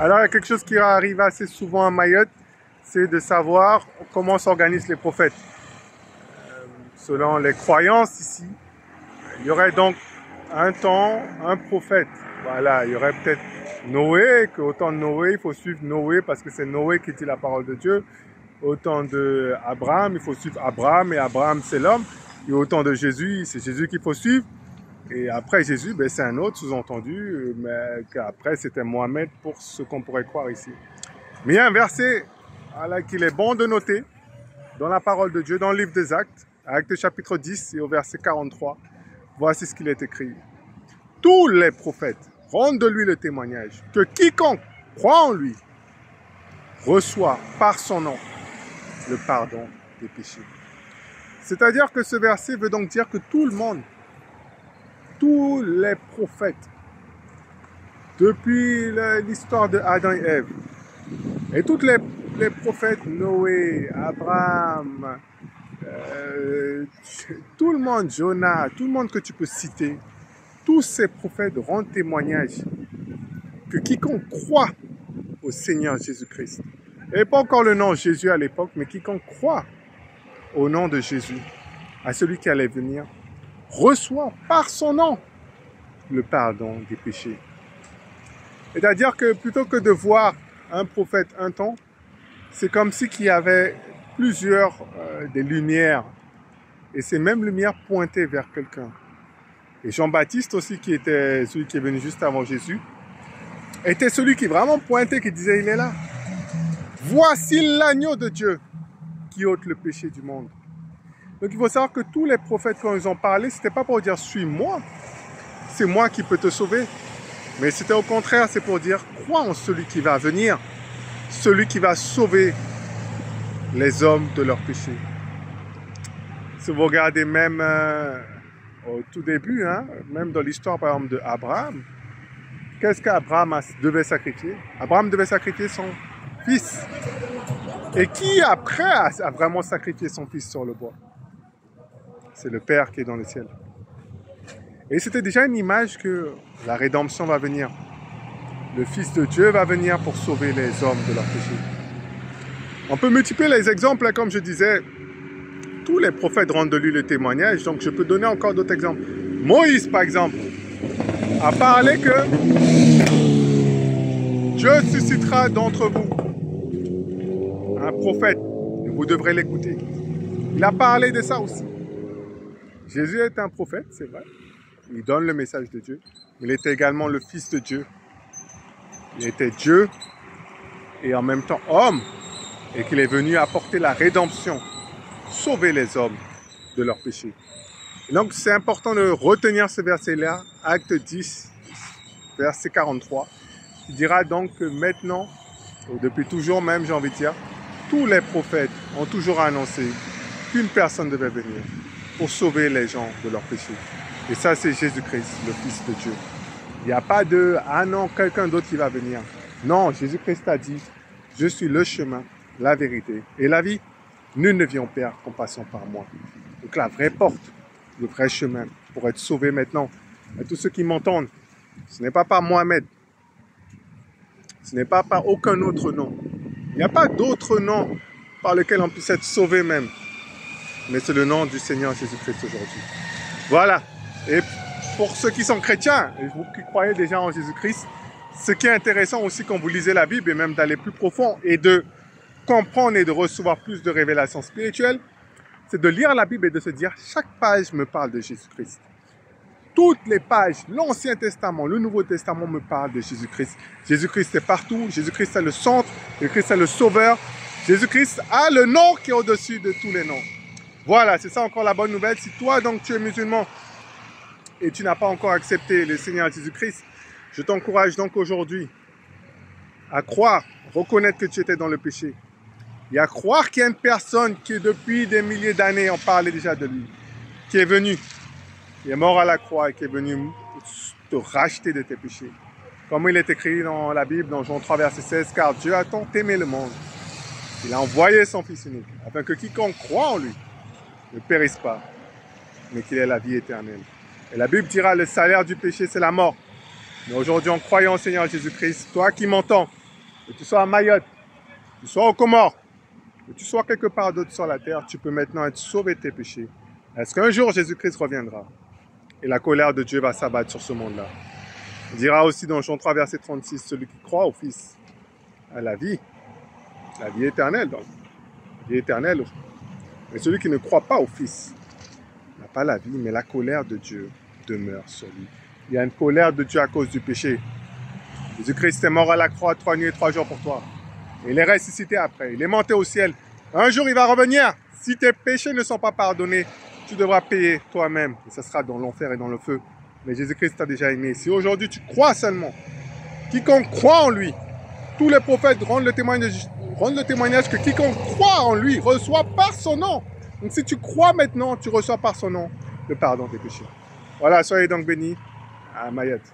Alors, il y a quelque chose qui arrive assez souvent à Mayotte, c'est de savoir comment s'organisent les prophètes. Selon les croyances ici, il y aurait donc un temps, un prophète. Voilà, il y aurait peut-être Noé, qu'au temps de Noé, il faut suivre Noé parce que c'est Noé qui dit la parole de Dieu. Au temps d'Abraham, il faut suivre Abraham et Abraham c'est l'homme. Et au temps de Jésus, c'est Jésus qu'il faut suivre. Et après Jésus, ben, c'est un autre sous-entendu, mais qu'après c'était Mohamed pour ce qu'on pourrait croire ici. Mais il y a un verset voilà, qu'il est bon de noter dans la parole de Dieu, dans le livre des Actes, Actes chapitre 10 et au verset 43. Voici ce qu'il est écrit. Tous les prophètes rendent de lui le témoignage que quiconque croit en lui reçoit par son nom le pardon des péchés. C'est-à-dire que ce verset veut donc dire que tout le monde, tous les prophètes, depuis l'histoire de Adam et Ève, et tous les prophètes, Noé, Abraham, tout le monde, Jonas, tout le monde que tu peux citer, tous ces prophètes rendent témoignage que quiconque croit au Seigneur Jésus-Christ, et pas encore le nom Jésus à l'époque, mais quiconque croit au nom de Jésus, à celui qui allait venir, reçoit par son nom le pardon des péchés. C'est-à-dire que plutôt que de voir un prophète un temps, c'est comme si qu'il y avait plusieurs des lumières, et ces mêmes lumières pointaient vers quelqu'un. Et Jean-Baptiste aussi, qui était celui qui est venu juste avant Jésus, était celui qui vraiment pointait, qui disait, il est là. Voici l'agneau de Dieu qui ôte le péché du monde. Donc il faut savoir que tous les prophètes, quand ils ont parlé, c'était pas pour dire suis-moi, c'est moi qui peux te sauver. Mais c'était au contraire, c'est pour dire crois en celui qui va venir, celui qui va sauver les hommes de leurs péchés. Si vous regardez même au tout début, hein, même dans l'histoire par exemple d'Abraham, qu'est-ce qu'Abraham devait sacrifier? Abraham devait sacrifier son fils. Et qui après a vraiment sacrifié son fils sur le bois? C'est le Père qui est dans le ciel. Et c'était déjà une image que la rédemption va venir. Le Fils de Dieu va venir pour sauver les hommes de leurs péchés. On peut multiplier les exemples, hein, comme je disais. Tous les prophètes rendent de lui le témoignage, donc je peux donner encore d'autres exemples. Moïse, par exemple, a parlé que Dieu suscitera d'entre vous un prophète, et vous devrez l'écouter. Il a parlé de ça aussi. Jésus est un prophète, c'est vrai. Il donne le message de Dieu. Il était également le Fils de Dieu. Il était Dieu et en même temps homme. Et qu'il est venu apporter la rédemption, sauver les hommes de leurs péchés. Et donc c'est important de retenir ce verset-là, Acte 10, verset 43. Il dira donc que maintenant, depuis toujours même j'ai envie de dire, tous les prophètes ont toujours annoncé qu'une personne devait venir pour sauver les gens de leurs péchés. Et ça, c'est Jésus-Christ, le Fils de Dieu. Il n'y a pas de « Ah non, quelqu'un d'autre qui va venir ». Non, Jésus-Christ a dit « Je suis le chemin, la vérité et la vie. Nul ne vient au Père qu'en passant par moi. » Donc la vraie porte, le vrai chemin pour être sauvé maintenant. À tous ceux qui m'entendent, ce n'est pas par Mohamed. Ce n'est pas par aucun autre nom. Il n'y a pas d'autre nom par lequel on puisse être sauvé même. Mais c'est le nom du Seigneur Jésus-Christ aujourd'hui. Voilà. Et pour ceux qui sont chrétiens, et vous qui croyez déjà en Jésus-Christ, ce qui est intéressant aussi quand vous lisez la Bible, et même d'aller plus profond, et de comprendre et de recevoir plus de révélations spirituelles, c'est de lire la Bible et de se dire, chaque page me parle de Jésus-Christ. Toutes les pages, l'Ancien Testament, le Nouveau Testament me parle de Jésus-Christ. Jésus-Christ est partout, Jésus-Christ est le centre, Jésus-Christ est le sauveur, Jésus-Christ a le nom qui est au-dessus de tous les noms. Voilà, c'est ça encore la bonne nouvelle. Si toi, donc, tu es musulman et tu n'as pas encore accepté le Seigneur Jésus-Christ, je t'encourage donc aujourd'hui à croire, reconnaître que tu étais dans le péché. Et à croire qu'il y a une personne qui, depuis des milliers d'années, on parlait déjà de lui, qui est venu, qui est mort à la croix et qui est venu te racheter de tes péchés. Comme il est écrit dans la Bible, dans Jean 3, verset 16, « Car Dieu a tant aimé le monde, il a envoyé son Fils unique, afin que quiconque croit en lui ne périsse pas, mais qu'il ait la vie éternelle. » Et la Bible dira, le salaire du péché, c'est la mort. Mais aujourd'hui, en croyant au Seigneur Jésus-Christ, toi qui m'entends, que tu sois à Mayotte, que tu sois aux Comores, que tu sois quelque part d'autre sur la terre, tu peux maintenant être sauvé de tes péchés. Est-ce qu'un jour Jésus-Christ reviendra et la colère de Dieu va s'abattre sur ce monde-là? Il dira aussi dans Jean 3, verset 36, celui qui croit au Fils a la vie éternelle, donc, la vie éternelle. Mais celui qui ne croit pas au Fils n'a pas la vie, mais la colère de Dieu demeure sur lui. Il y a une colère de Dieu à cause du péché. Jésus-Christ est mort à la croix 3 nuits et 3 jours pour toi. Et il est ressuscité après. Il est monté au ciel. Un jour, il va revenir. Si tes péchés ne sont pas pardonnés, tu devras payer toi-même. Et ça sera dans l'enfer et dans le feu. Mais Jésus-Christ t'a déjà aimé. Si aujourd'hui tu crois seulement, quiconque croit en lui, tous les prophètes rendent le témoignage que quiconque croit en lui reçoit par son nom. Donc si tu crois maintenant, tu reçois par son nom le pardon des péchés. Voilà, soyez donc bénis à Mayotte.